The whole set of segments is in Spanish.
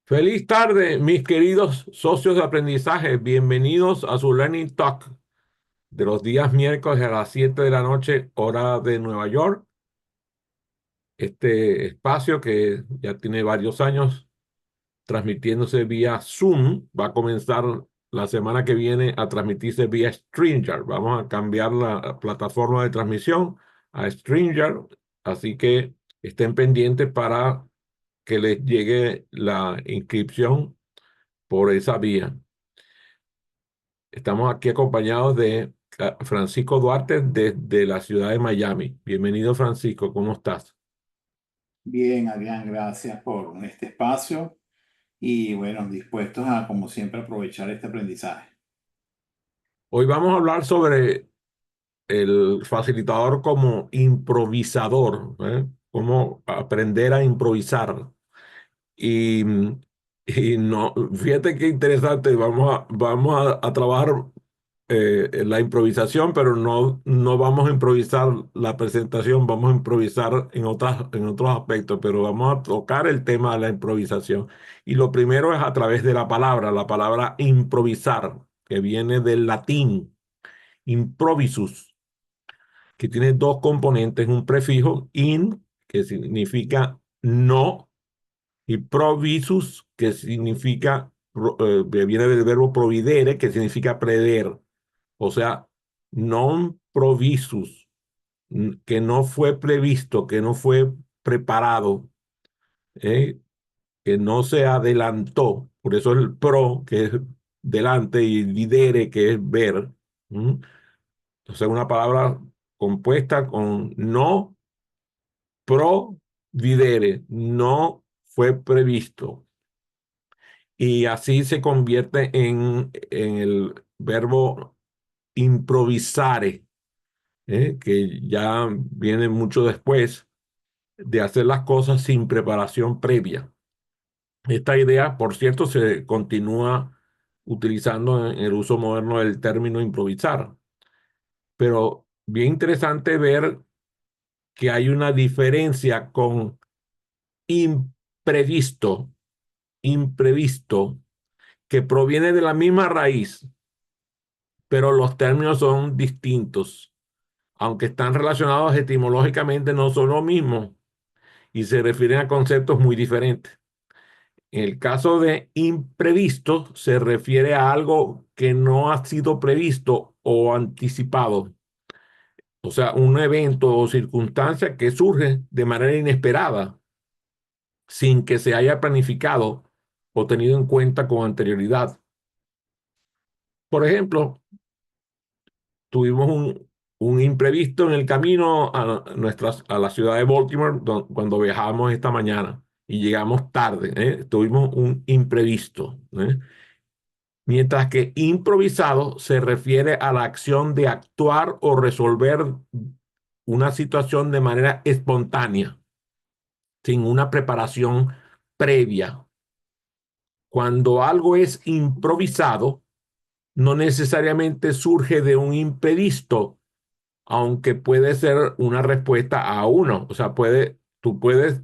Feliz tarde, mis queridos socios de aprendizaje. Bienvenidos a su Learning Talk de los días miércoles a las 7 de la noche, hora de Nueva York. Este espacio que ya tiene varios años transmitiéndose vía Zoom va a comenzar la semana que viene a transmitirse vía Stringer. Vamos a cambiar la plataforma de transmisión a Stringer, así que estén pendientes para que les llegue la inscripción por esa vía. Estamos aquí acompañados de Francisco Duarte desde la ciudad de Miami. Bienvenido, Francisco, ¿cómo estás? Bien, Adrián, gracias por este espacio y bueno, dispuestos a, como siempre, aprovechar este aprendizaje. Hoy vamos a hablar sobre el facilitador como improvisador, ¿eh? Cómo aprender a improvisar. Y, y no, fíjate qué interesante, vamos a trabajar en la improvisación, pero no vamos a improvisar la presentación, vamos a improvisar en otros aspectos, pero vamos a tocar el tema de la improvisación. Y lo primero es a través de la palabra improvisar, que viene del latín improvisus, que tiene dos componentes, un prefijo in, que significa no, y provisus, que significa, que viene del verbo providere, que significa prever. O sea, non provisus, que no fue previsto, que no fue preparado, ¿eh? Que no se adelantó. Por eso el pro, que es delante, y videre, que es ver. ¿Mm? Entonces, una palabra compuesta con no providere, no fue previsto. Y así se convierte en el verbo improvisare, que ya viene mucho después de hacer las cosas sin preparación previa. Esta idea, por cierto, se continúa utilizando en el uso moderno del término improvisar, pero bien interesante ver que hay una diferencia con imprevisto, imprevisto, que proviene de la misma raíz, pero los términos son distintos. Aunque están relacionados etimológicamente, no son lo mismo y se refieren a conceptos muy diferentes. En el caso de imprevisto, se refiere a algo que no ha sido previsto o anticipado. O sea, un evento o circunstancia que surge de manera inesperada, sin que se haya planificado o tenido en cuenta con anterioridad. Por ejemplo, tuvimos un imprevisto en el camino a la ciudad de Baltimore cuando viajamos esta mañana y llegamos tarde, ¿eh? Tuvimos un imprevisto, ¿eh? Mientras que improvisado se refiere a la acción de actuar o resolver una situación de manera espontánea, sin una preparación previa. Cuando algo es improvisado, no necesariamente surge de un imprevisto, aunque puede ser una respuesta a uno. O sea, tú puedes,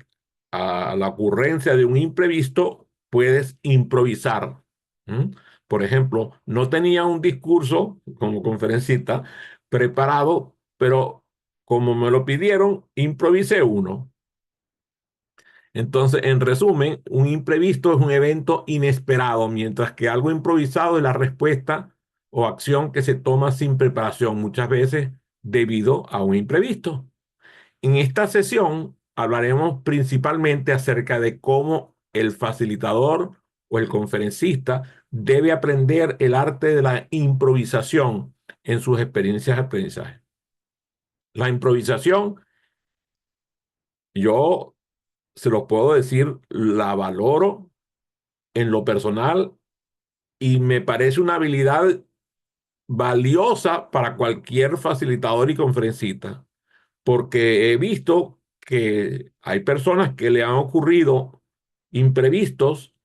a la ocurrencia de un imprevisto, puedes improvisar. ¿Mm? Por ejemplo, no tenía un discurso como conferencista preparado, pero como me lo pidieron, improvisé uno. Entonces, en resumen, un imprevisto es un evento inesperado, mientras que algo improvisado es la respuesta o acción que se toma sin preparación, muchas veces debido a un imprevisto. En esta sesión hablaremos principalmente acerca de cómo el facilitador o el conferencista debe aprender el arte de la improvisación en sus experiencias de aprendizaje. La improvisación, yo se lo puedo decir, la valoro en lo personal y me parece una habilidad valiosa para cualquier facilitador y conferencista, porque he visto que hay personas que le han ocurrido imprevistos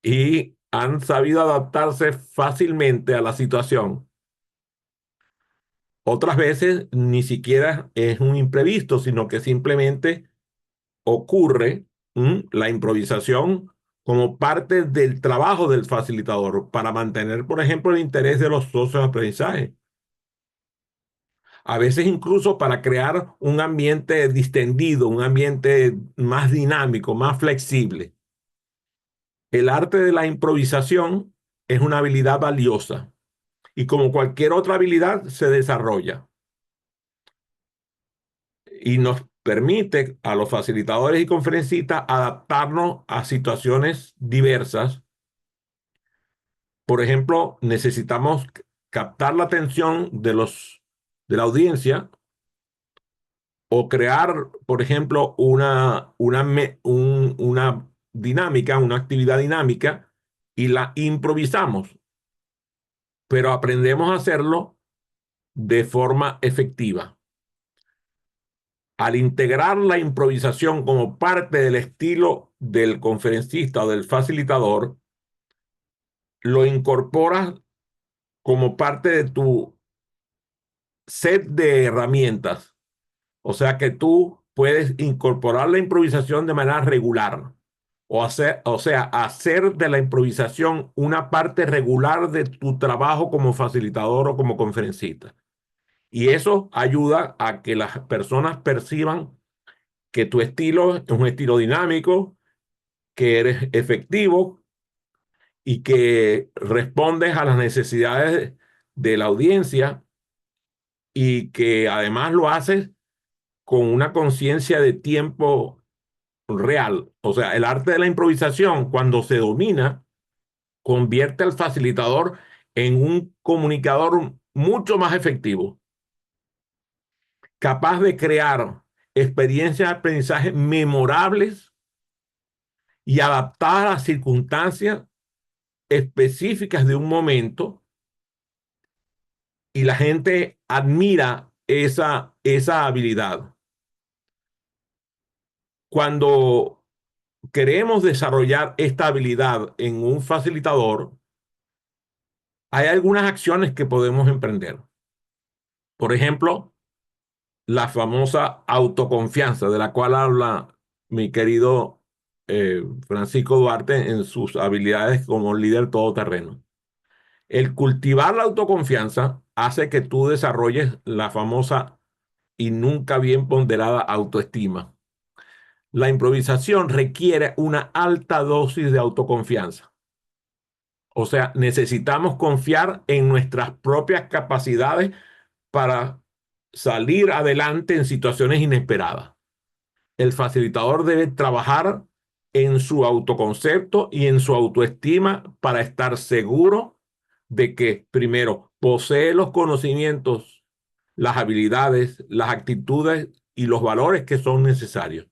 y han sabido adaptarse fácilmente a la situación. Otras veces ni siquiera es un imprevisto, sino que simplemente ocurre, la improvisación como parte del trabajo del facilitador para mantener, por ejemplo, el interés de los socios de aprendizaje. A veces incluso para crear un ambiente distendido, un ambiente más dinámico, más flexible. El arte de la improvisación es una habilidad valiosa y como cualquier otra habilidad se desarrolla y nos permite a los facilitadores y conferencistas adaptarnos a situaciones diversas. Por ejemplo, necesitamos captar la atención de la audiencia o crear, por ejemplo, una dinámica, una actividad dinámica y la improvisamos, pero aprendemos a hacerlo de forma efectiva. Al integrar la improvisación como parte del estilo del conferencista o del facilitador, lo incorporas como parte de tu set de herramientas. O sea que tú puedes incorporar la improvisación de manera regular o sea, hacer de la improvisación una parte regular de tu trabajo como facilitador o como conferencista. Y eso ayuda a que las personas perciban que tu estilo es un estilo dinámico, que eres efectivo y que respondes a las necesidades de la audiencia y que además lo haces con una conciencia de tiempo real. O sea, el arte de la improvisación, cuando se domina, convierte al facilitador en un comunicador mucho más efectivo, capaz de crear experiencias de aprendizaje memorables y adaptadas a las circunstancias específicas de un momento, y la gente admira esa habilidad. Cuando queremos desarrollar esta habilidad en un facilitador, hay algunas acciones que podemos emprender. Por ejemplo, la famosa autoconfianza de la cual habla mi querido Francisco Duarte en sus habilidades como líder todoterreno. El cultivar la autoconfianza hace que tú desarrolles la famosa y nunca bien ponderada autoestima. La improvisación requiere una alta dosis de autoconfianza. O sea, necesitamos confiar en nuestras propias capacidades para salir adelante en situaciones inesperadas. El facilitador debe trabajar en su autoconcepto y en su autoestima para estar seguro de que, primero, posee los conocimientos, las habilidades, las actitudes y los valores que son necesarios.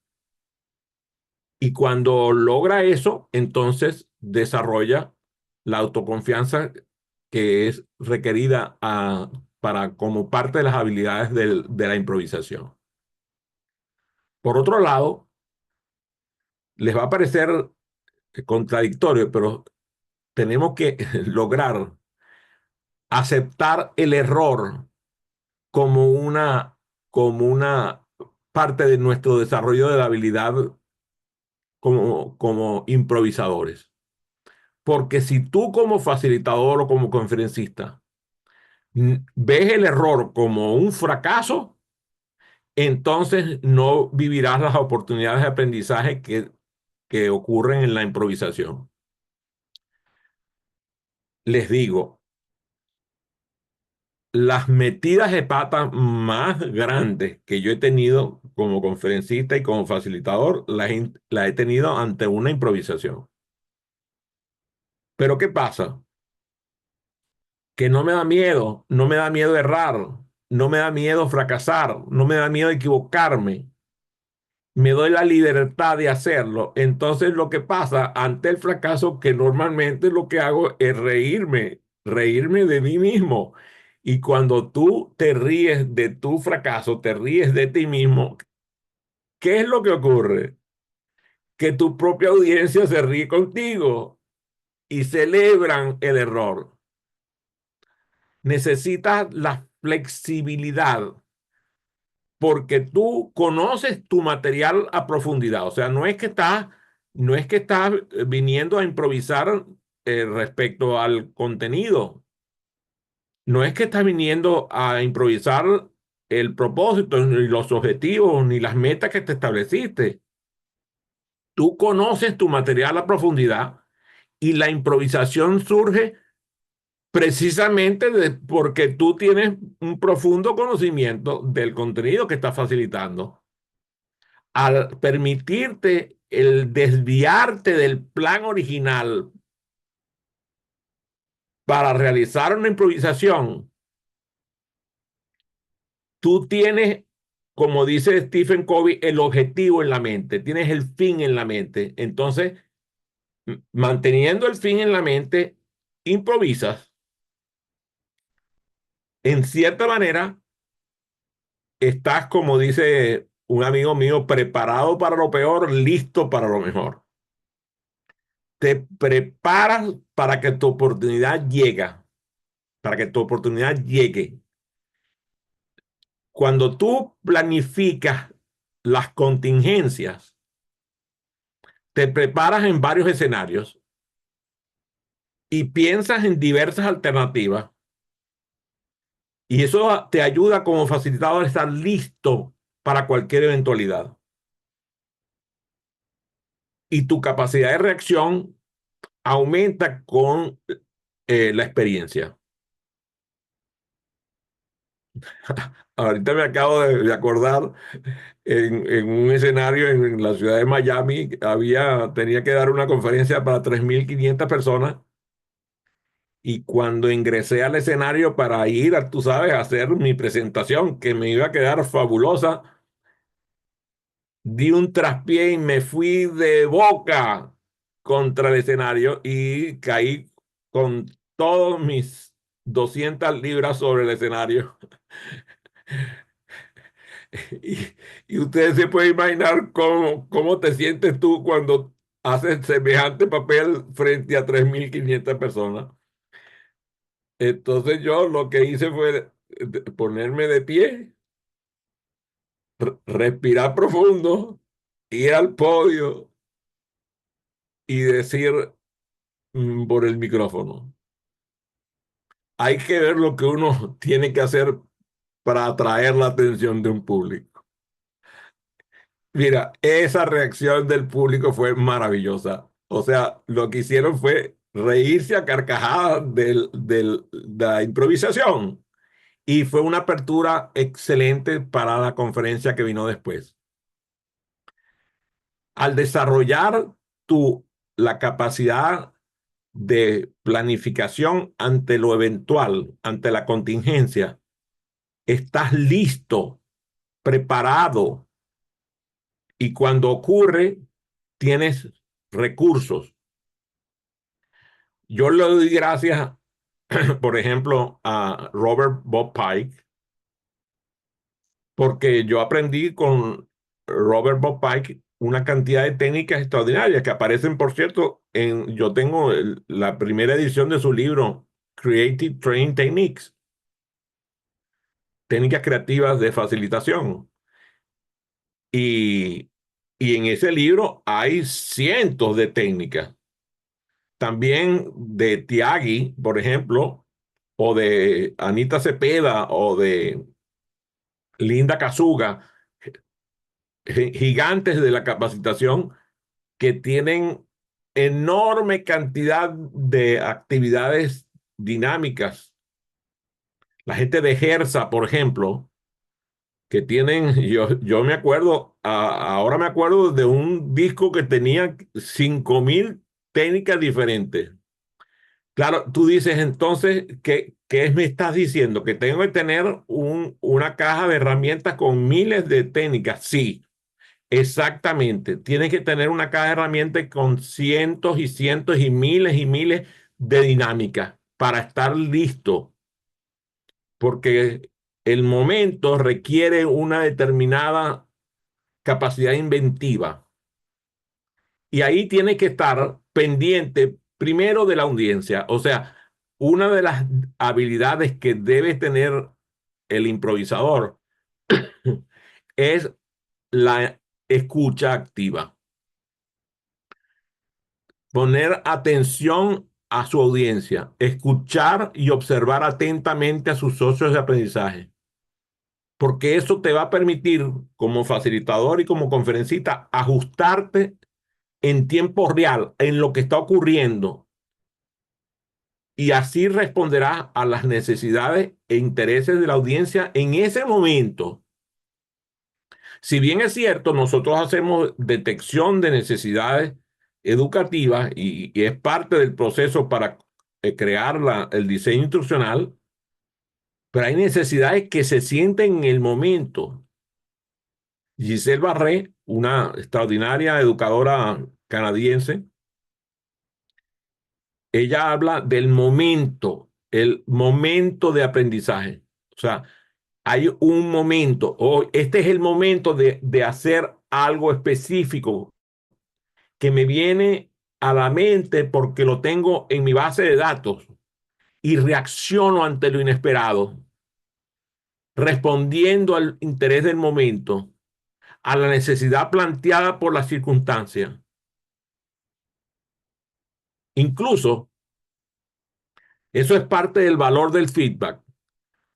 Y cuando logra eso, entonces desarrolla la autoconfianza que es requerida para como parte de las habilidades de la improvisación. Por otro lado, les va a parecer contradictorio, pero tenemos que lograr aceptar el error como como una parte de nuestro desarrollo de la habilidad como improvisadores. Porque si tú como facilitador o como conferencista ves el error como un fracaso, entonces no vivirás las oportunidades de aprendizaje que ocurren en la improvisación. Les digo, las metidas de pata más grandes que yo he tenido como conferencista y como facilitador, las he tenido ante una improvisación. Pero ¿qué pasa? Que no me da miedo, no me da miedo errar, no me da miedo fracasar, no me da miedo equivocarme. Me doy la libertad de hacerlo. Entonces lo que pasa ante el fracaso, que normalmente lo que hago es reírme, reírme de mí mismo. Y cuando tú te ríes de tu fracaso, te ríes de ti mismo, ¿qué es lo que ocurre? Que tu propia audiencia se ríe contigo y celebran el error. Necesitas la flexibilidad porque tú conoces tu material a profundidad. O sea, no es que estás No es que estás viniendo a improvisar respecto al contenido. No es que estás viniendo a improvisar el propósito, ni los objetivos, ni las metas que te estableciste. Tú conoces tu material a profundidad y la improvisación surge precisamente porque tú tienes un profundo conocimiento del contenido que estás facilitando. Al permitirte el desviarte del plan original para realizar una improvisación, tú tienes, como dice Stephen Covey, el objetivo en la mente, tienes el fin en la mente. Entonces, manteniendo el fin en la mente, improvisas. En cierta manera, estás, como dice un amigo mío, preparado para lo peor, listo para lo mejor. Te preparas para que tu oportunidad llegue, para que tu oportunidad llegue. Cuando tú planificas las contingencias, te preparas en varios escenarios y piensas en diversas alternativas, y eso te ayuda como facilitador a estar listo para cualquier eventualidad. Y tu capacidad de reacción aumenta con la experiencia. Ahorita me acabo de acordar en un escenario en la ciudad de Miami, tenía que dar una conferencia para 3.500 personas, y cuando ingresé al escenario para ir, tú sabes, a hacer mi presentación, que me iba a quedar fabulosa, di un traspié y me fui de boca contra el escenario y caí con todos mis 200 libras sobre el escenario. Y, y ustedes se pueden imaginar cómo te sientes tú cuando haces semejante papel frente a 3.500 personas. Entonces yo lo que hice fue ponerme de pie, respirar profundo, ir al podio y decir por el micrófono. Hay que ver lo que uno tiene que hacer para atraer la atención de un público. Mira, esa reacción del público fue maravillosa. O sea, lo que hicieron fue reírse a carcajadas de la improvisación, y fue una apertura excelente para la conferencia que vino después. Al desarrollar la capacidad de planificación ante lo eventual, ante la contingencia, estás listo, preparado, y cuando ocurre, tienes recursos. Yo le doy gracias, por ejemplo, a Robert Bob Pike, porque yo aprendí con Robert Bob Pike una cantidad de técnicas extraordinarias que aparecen, por cierto, yo tengo la primera edición de su libro, Creative Training Techniques, técnicas creativas de facilitación. Y, y en ese libro hay cientos de técnicas. También de Tiagi, por ejemplo, o de Anita Cepeda, o de Linda Casuga, gigantes de la capacitación que tienen enorme cantidad de actividades dinámicas. La gente de Gersa, por ejemplo, que tienen, yo me acuerdo, ahora me acuerdo de un disco que tenía 5.000 técnicas diferentes. Claro, tú dices entonces, ¿qué me estás diciendo? ¿Que tengo que tener una caja de herramientas con miles de técnicas? Sí, exactamente. Tienes que tener una caja de herramientas con cientos y cientos y miles de dinámicas para estar listo, porque el momento requiere una determinada capacidad inventiva. Y ahí tiene que estar pendiente primero de la audiencia. O sea, una de las habilidades que debe tener el improvisador es la escucha activa. poner atención a su audiencia, escuchar y observar atentamente a sus socios de aprendizaje, porque eso te va a permitir, como facilitador y como conferencista, ajustarte en tiempo real en lo que está ocurriendo y así responderás a las necesidades e intereses de la audiencia en ese momento. Si bien es cierto, nosotros hacemos detección de necesidades educativas y es parte del proceso para crear el diseño instruccional, pero hay necesidades que se sienten en el momento. Giselle Barré, una extraordinaria educadora canadiense, ella habla del momento, el momento de aprendizaje. O sea, hay un momento, o este es el momento de hacer algo específico que me viene a la mente porque lo tengo en mi base de datos y reacciono ante lo inesperado, respondiendo al interés del momento, a la necesidad planteada por la circunstancia. Incluso eso es parte del valor del feedback,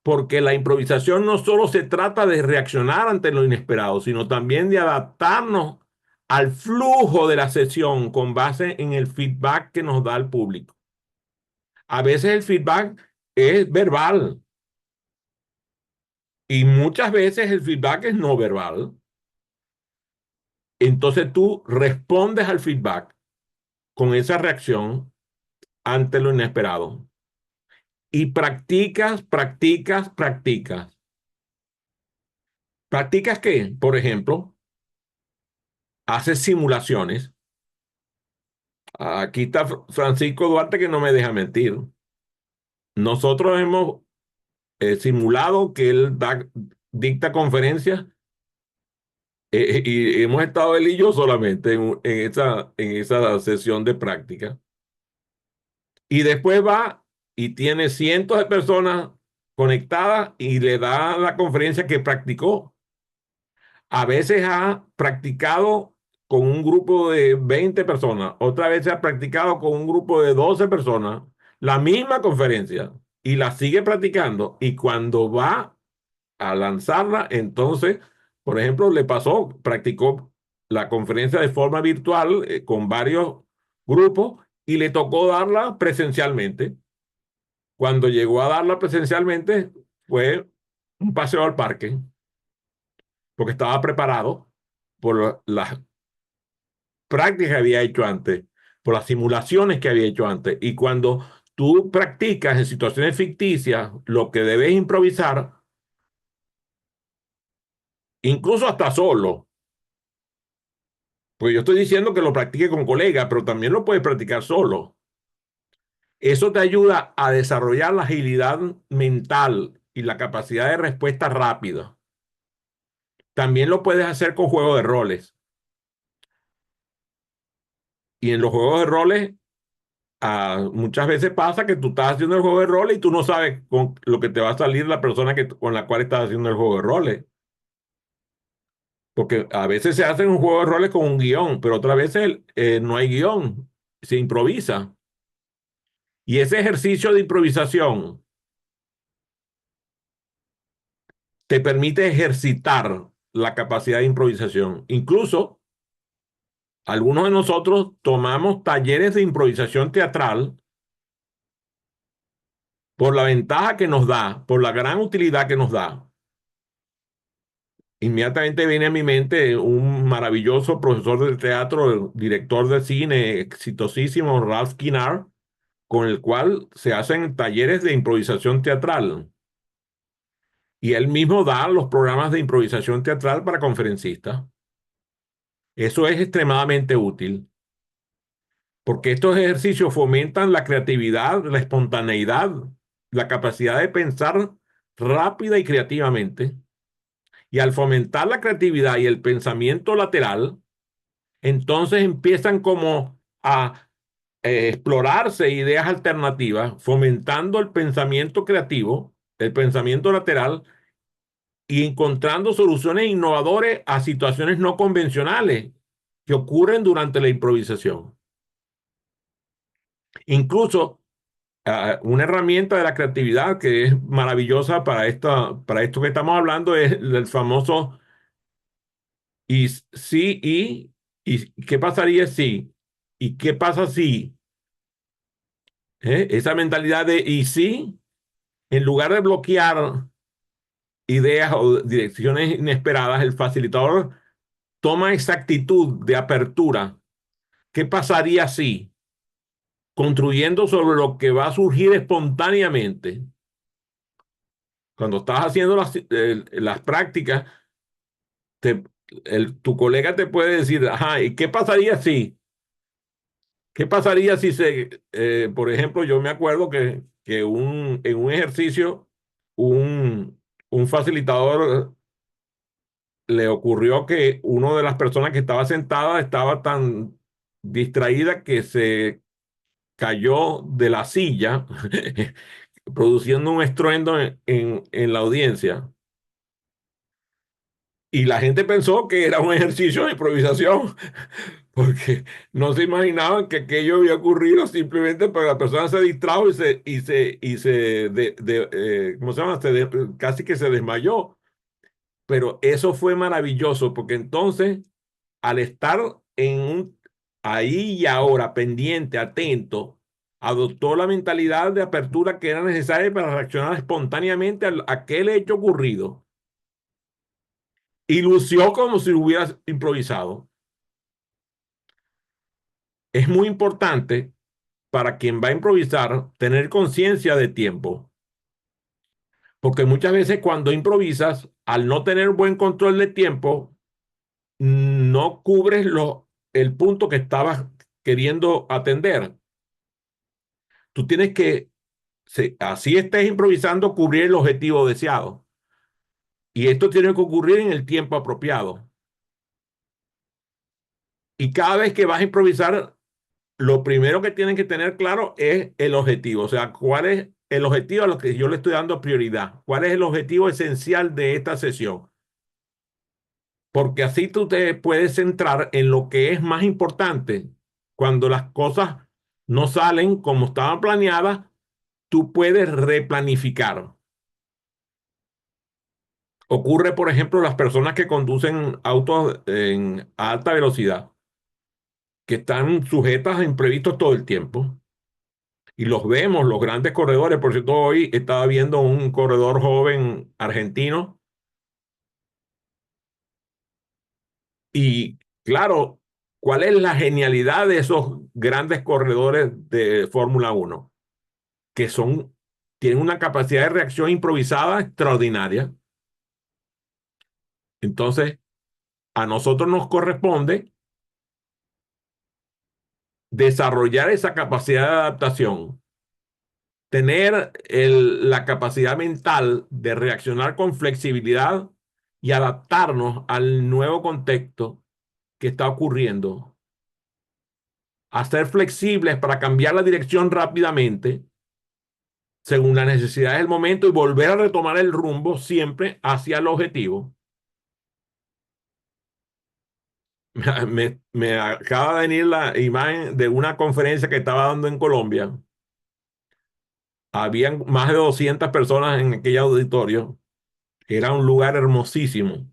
porque la improvisación no solo se trata de reaccionar ante lo inesperado, sino también de adaptarnos al flujo de la sesión con base en el feedback que nos da el público. A veces el feedback es verbal y muchas veces el feedback es no verbal. Entonces tú respondes al feedback con esa reacción ante lo inesperado y practicas, practicas, practicas. ¿Practicas qué? Por ejemplo, haces simulaciones. Aquí está Francisco Duarte que no me deja mentir. Nosotros hemos simulado que él dicta conferencias y hemos estado él y yo solamente en esa sesión de práctica. Y después va y tiene cientos de personas conectadas y le da la conferencia que practicó. A veces ha practicado con un grupo de 20 personas, otra vez ha practicado con un grupo de 12 personas, la misma conferencia y la sigue practicando. Y cuando va a lanzarla, entonces, por ejemplo, le pasó, practicó la conferencia de forma virtual con varios grupos y le tocó darla presencialmente. Cuando llegó a darla presencialmente, fue un paseo al parque, porque estaba preparado por las prácticas que había hecho antes, por las simulaciones que había hecho antes. Y cuando tú practicas en situaciones ficticias lo que debes improvisar, incluso hasta solo, pues yo estoy diciendo que lo practique con colegas, pero también lo puedes practicar solo. Eso te ayuda a desarrollar la agilidad mental y la capacidad de respuesta rápida. También lo puedes hacer con juegos de roles. Y en los juegos de roles, muchas veces pasa que tú estás haciendo el juego de roles y tú no sabes con lo que te va a salir la persona con la cual estás haciendo el juego de roles. Porque a veces se hace un juego de roles con un guión, pero otras veces no hay guión, se improvisa. Y ese ejercicio de improvisación te permite ejercitar la capacidad de improvisación. Incluso algunos de nosotros tomamos talleres de improvisación teatral por la ventaja que nos da, por la gran utilidad que nos da. Inmediatamente viene a mi mente un maravilloso profesor de teatro, director de cine exitosísimo, Ralph Kinnar, con el cual se hacen talleres de improvisación teatral. Y él mismo da los programas de improvisación teatral para conferencistas. Eso es extremadamente útil, porque estos ejercicios fomentan la creatividad, la espontaneidad, la capacidad de pensar rápida y creativamente. Y al fomentar la creatividad y el pensamiento lateral, entonces empiezan como a explorarse ideas alternativas, fomentando el pensamiento creativo, el pensamiento lateral y encontrando soluciones innovadoras a situaciones no convencionales que ocurren durante la improvisación. Incluso una herramienta de la creatividad que es maravillosa para esto que estamos hablando es el famoso y sí y qué pasaría si y qué pasa si. Esa mentalidad de y sí, en lugar de bloquear ideas o direcciones inesperadas, el facilitador toma esa actitud de apertura. ¿Qué pasaría si? Construyendo sobre lo que va a surgir espontáneamente. Cuando estás haciendo las prácticas, te- tu colega te puede decir, ajá, ¿y qué pasaría si? ¿Qué pasaría si por ejemplo, yo me acuerdo que en un ejercicio, un facilitador le ocurrió que una de las personas que estaba sentada estaba tan distraída que se cayó de la silla, produciendo un estruendo en la audiencia. Y la gente pensó que era un ejercicio de improvisación, porque no se imaginaban que aquello había ocurrido simplemente porque la persona se distrajo ¿cómo se llama? Casi que se desmayó. Pero eso fue maravilloso, porque entonces, al estar ahí y ahora, pendiente, atento, adoptó la mentalidad de apertura que era necesaria para reaccionar espontáneamente a aquel hecho ocurrido y lució como si hubiera improvisado. Es muy importante para quien va a improvisar tener conciencia de tiempo, porque muchas veces cuando improvisas, al no tener buen control de tiempo, no cubres el punto que estabas queriendo atender. Tú tienes que, así estés improvisando, cubrir el objetivo deseado. Y esto tiene que ocurrir en el tiempo apropiado. Y cada vez que vas a improvisar, lo primero que tienen que tener claro es el objetivo. O sea, cuál es el objetivo a lo que yo le estoy dando prioridad. ¿Cuál es el objetivo esencial de esta sesión? Porque así tú te puedes centrar en lo que es más importante. Cuando las cosas no salen como estaban planeadas, tú puedes replanificar. Ocurre, por ejemplo, las personas que conducen autos a alta velocidad, que están sujetas a imprevistos todo el tiempo. Y los vemos, los grandes corredores. Por cierto, hoy estaba viendo un corredor joven argentino y claro, ¿cuál es la genialidad de esos grandes corredores de Fórmula Uno? Que tienen una capacidad de reacción improvisada extraordinaria. Entonces, a nosotros nos corresponde desarrollar esa capacidad de adaptación, tener la capacidad mental de reaccionar con flexibilidad y adaptarnos al nuevo contexto que está ocurriendo, a ser flexibles para cambiar la dirección rápidamente según las necesidades del momento y volver a retomar el rumbo siempre hacia el objetivo. Me acaba de venir la imagen de una conferencia que estaba dando en Colombia. Habían más de 200 personas en aquel auditorio. Era un lugar hermosísimo,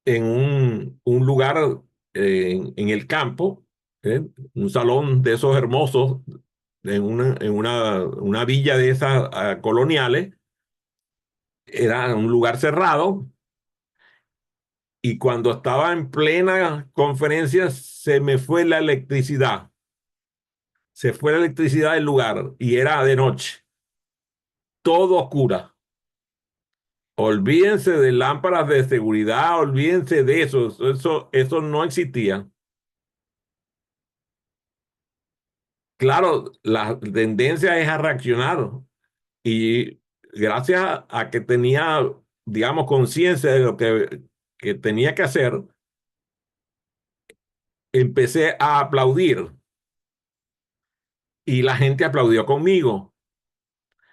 en un lugar en el campo, un salón de esos hermosos, una villa de esas coloniales. Era un lugar cerrado y cuando estaba en plena conferencia se me fue la electricidad. Se fue la electricidad del lugar y era de noche, todo oscura. Olvídense de lámparas de seguridad, olvídense de eso, eso no existía. Claro, la tendencia es a reaccionar y gracias a que tenía, digamos, conciencia de lo que tenía que hacer, empecé a aplaudir y la gente aplaudió conmigo.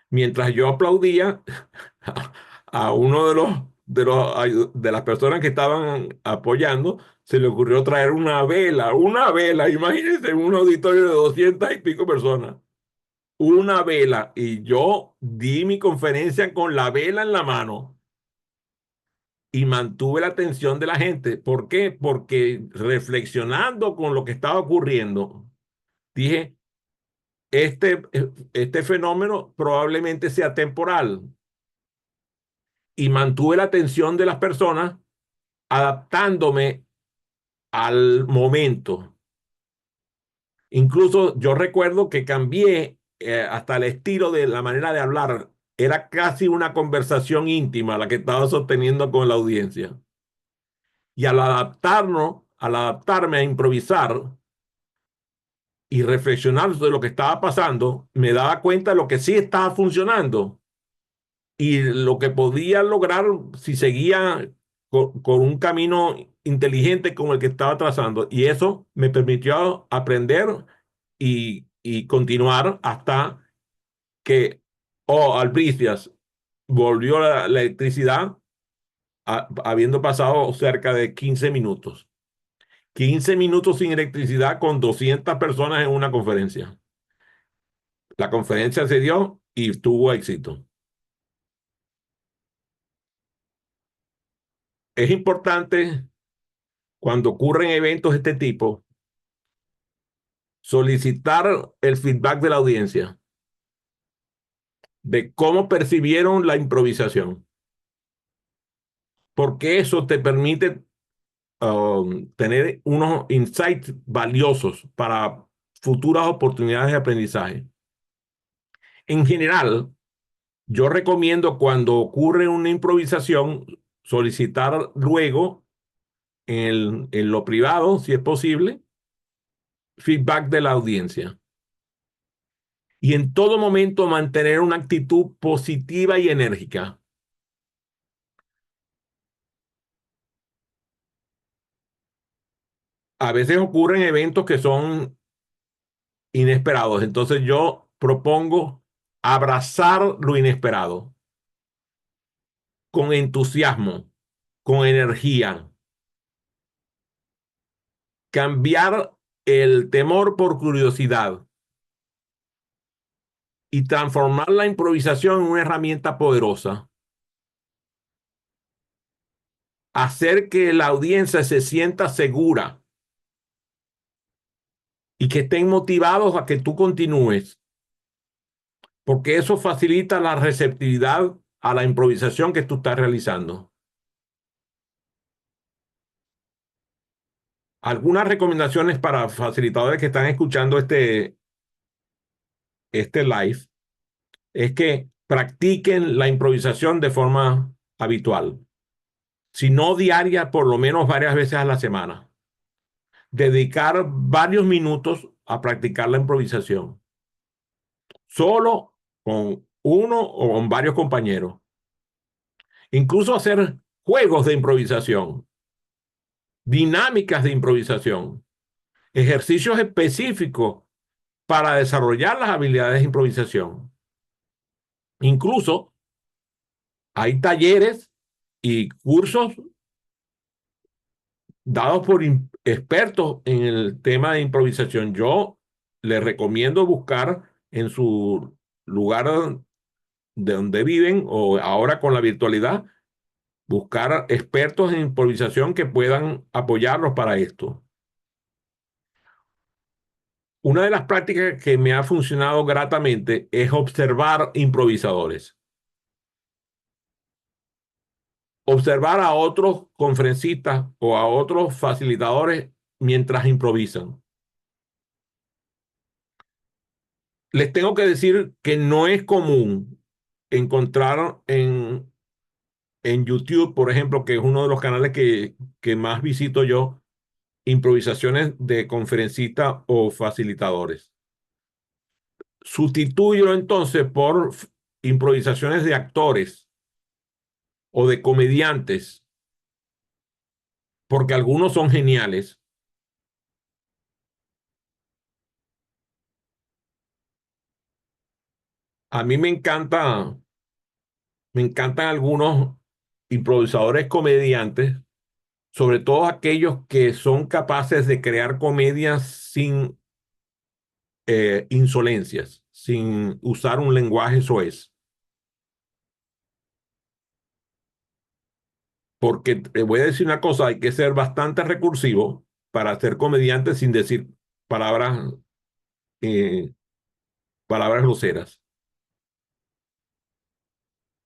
Mientras yo aplaudía a uno de los de las personas que estaban apoyando, se le ocurrió traer una vela, imagínense, en un auditorio de 200 y pico personas, una vela, y yo di mi conferencia con la vela en la mano y mantuve la atención de la gente. ¿Por qué? Porque reflexionando con lo que estaba ocurriendo, dije, este fenómeno probablemente sea temporal, y mantuve la atención de las personas adaptándome al momento. Incluso yo recuerdo que cambié hasta el estilo de la manera de hablar. Era casi una conversación íntima la que estaba sosteniendo con la audiencia. Y al adaptarme a improvisar y reflexionar sobre lo que estaba pasando, me daba cuenta de lo que sí estaba funcionando y lo que podía lograr si seguía con un camino inteligente como el que estaba trazando. Y eso me permitió aprender y continuar hasta que, oh, albricias, volvió la electricidad habiendo pasado cerca de 15 minutos. 15 minutos sin electricidad con 200 personas en una conferencia. La conferencia se dio y tuvo éxito. Es importante cuando ocurren eventos de este tipo solicitar el feedback de la audiencia de cómo percibieron la improvisación, porque eso te permite tener unos insights valiosos para futuras oportunidades de aprendizaje. En general, yo recomiendo cuando ocurre una improvisación solicitar luego en lo privado, si es posible, feedback de la audiencia. Y en todo momento mantener una actitud positiva y enérgica. A veces ocurren eventos que son inesperados, entonces yo propongo abrazar lo inesperado con entusiasmo, con energía, cambiar el temor por curiosidad y transformar la improvisación en una herramienta poderosa. Hacer que la audiencia se sienta segura y que estén motivados a que tú continúes, porque eso facilita la receptividad a la improvisación que tú estás realizando. Algunas recomendaciones para facilitadores que están escuchando este live es que practiquen la improvisación de forma habitual, si no diaria, por lo menos varias veces a la semana. Dedicar varios minutos a practicar la improvisación, solo con uno o con varios compañeros. Incluso hacer juegos de improvisación, dinámicas de improvisación, ejercicios específicos para desarrollar las habilidades de improvisación. Incluso hay talleres y cursos dados por expertos en el tema de improvisación. Yo les recomiendo buscar en su lugar de donde viven o ahora con la virtualidad, buscar expertos en improvisación que puedan apoyarlos para esto. Una de las prácticas que me ha funcionado gratamente es observar improvisadores. Observar a otros conferencistas o a otros facilitadores mientras improvisan. Les tengo que decir que no es común encontrar en YouTube, por ejemplo, que es uno de los canales que más visito yo, improvisaciones de conferencistas o facilitadores. Sustituyo entonces por improvisaciones de actores o de comediantes, porque algunos son geniales. A mí me encantan algunos. improvisadores comediantes, sobre todo aquellos que son capaces de crear comedias sin insolencias, sin usar un lenguaje soez. Porque te voy a decir una cosa, hay que ser bastante recursivo para ser comediante sin decir palabras, eh, palabras groseras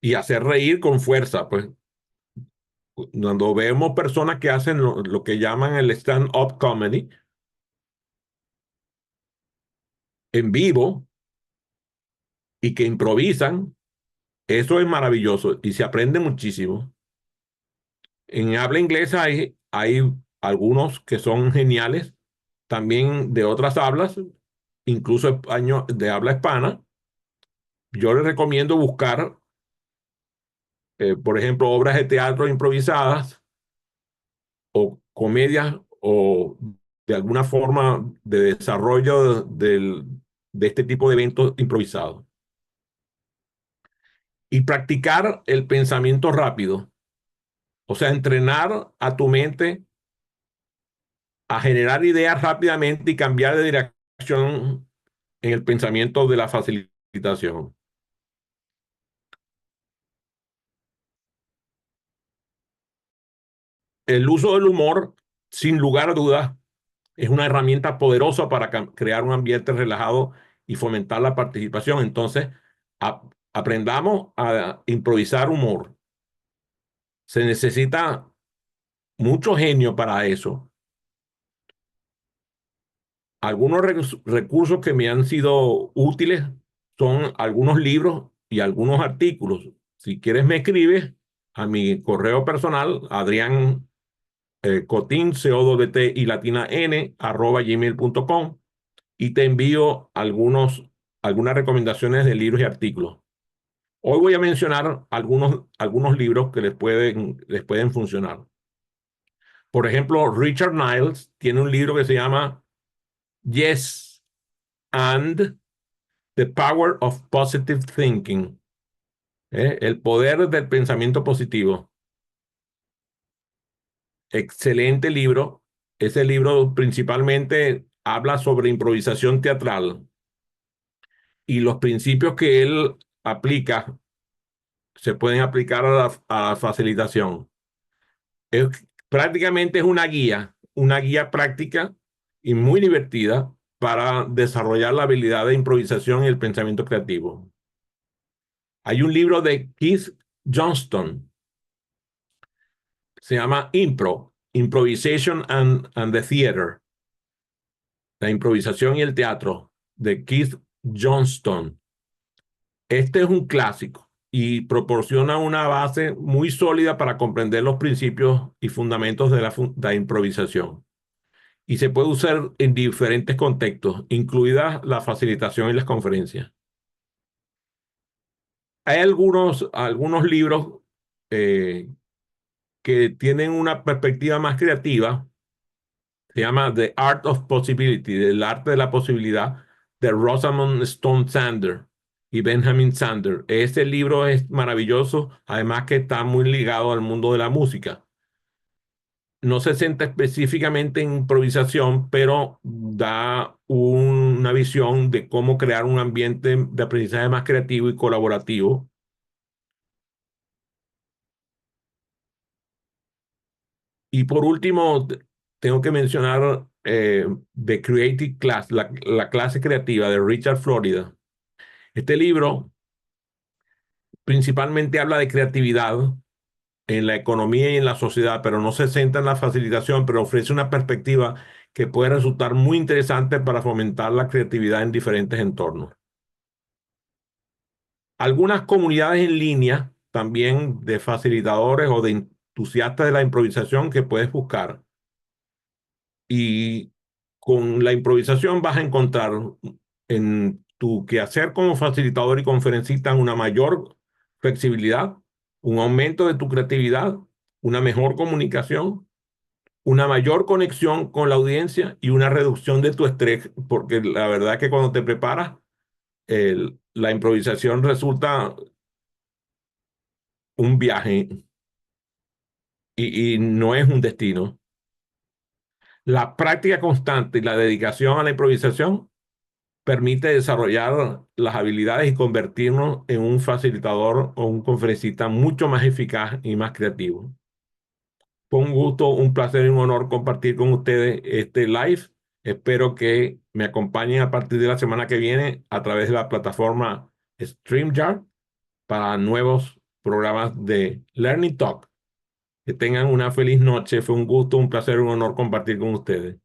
y hacer reír con fuerza. Pues cuando vemos personas que hacen lo que llaman el stand-up comedy en vivo y que improvisan, eso es maravilloso y se aprende muchísimo. En habla inglesa hay algunos que son geniales, también de otras hablas, incluso de habla hispana. Yo les recomiendo buscar, por ejemplo, obras de teatro improvisadas o comedias o de alguna forma de desarrollo de este tipo de eventos improvisados. Y practicar el pensamiento rápido, o sea, entrenar a tu mente a generar ideas rápidamente y cambiar de dirección en el pensamiento de la facilitación. El uso del humor, sin lugar a dudas, es una herramienta poderosa para crear un ambiente relajado y fomentar la participación. Entonces, aprendamos a improvisar humor. Se necesita mucho genio para eso. Algunos recursos que me han sido útiles son algunos libros y algunos artículos. Si quieres, me escribes a mi correo personal, Adrián Cotín, C-O-T y latina N, @gmail.com, y te envío algunas recomendaciones de libros y artículos. Hoy voy a mencionar algunos libros que les pueden funcionar. Por ejemplo, Richard Niles tiene un libro que se llama Yes and The Power of Positive Thinking, el poder del pensamiento positivo. Excelente libro. Ese libro principalmente habla sobre improvisación teatral y los principios que él aplica se pueden aplicar a la facilitación. Es, prácticamente es una guía práctica y muy divertida para desarrollar la habilidad de improvisación y el pensamiento creativo. Hay un libro de Keith Johnston, se llama Improvisation and the Theater, la improvisación y el teatro, de Keith Johnston. Este es un clásico y proporciona una base muy sólida para comprender los principios y fundamentos de la improvisación. Y se puede usar en diferentes contextos, incluidas la facilitación y las conferencias. Hay algunos libros eh, que tienen una perspectiva más creativa. Se llama The Art of Possibility, el arte de la posibilidad, de Rosamund Stone Sander y Benjamin Sander. Ese libro es maravilloso, además que está muy ligado al mundo de la música. No se centra específicamente en improvisación, pero da una visión de cómo crear un ambiente de aprendizaje más creativo y colaborativo. Y por último, tengo que mencionar The Creative Class, la clase creativa de Richard Florida. Este libro principalmente habla de creatividad en la economía y en la sociedad, pero no se centra en la facilitación, pero ofrece una perspectiva que puede resultar muy interesante para fomentar la creatividad en diferentes entornos. Algunas comunidades en línea, también de facilitadores o de entusiastas de la improvisación que puedes buscar. Y con la improvisación vas a encontrar en tu quehacer como facilitador y conferencista una mayor flexibilidad, un aumento de tu creatividad, una mejor comunicación, una mayor conexión con la audiencia y una reducción de tu estrés, porque la verdad es que cuando te preparas, la improvisación resulta un viaje. y no es un destino. La práctica constante y la dedicación a la improvisación permite desarrollar las habilidades y convertirnos en un facilitador o un conferencista mucho más eficaz y más creativo. Fue un gusto, un placer y un honor compartir con ustedes este live. Espero que me acompañen a partir de la semana que viene a través de la plataforma StreamYard para nuevos programas de Learning Talk. Que tengan una feliz noche. Fue un gusto, un placer, un honor compartir con ustedes.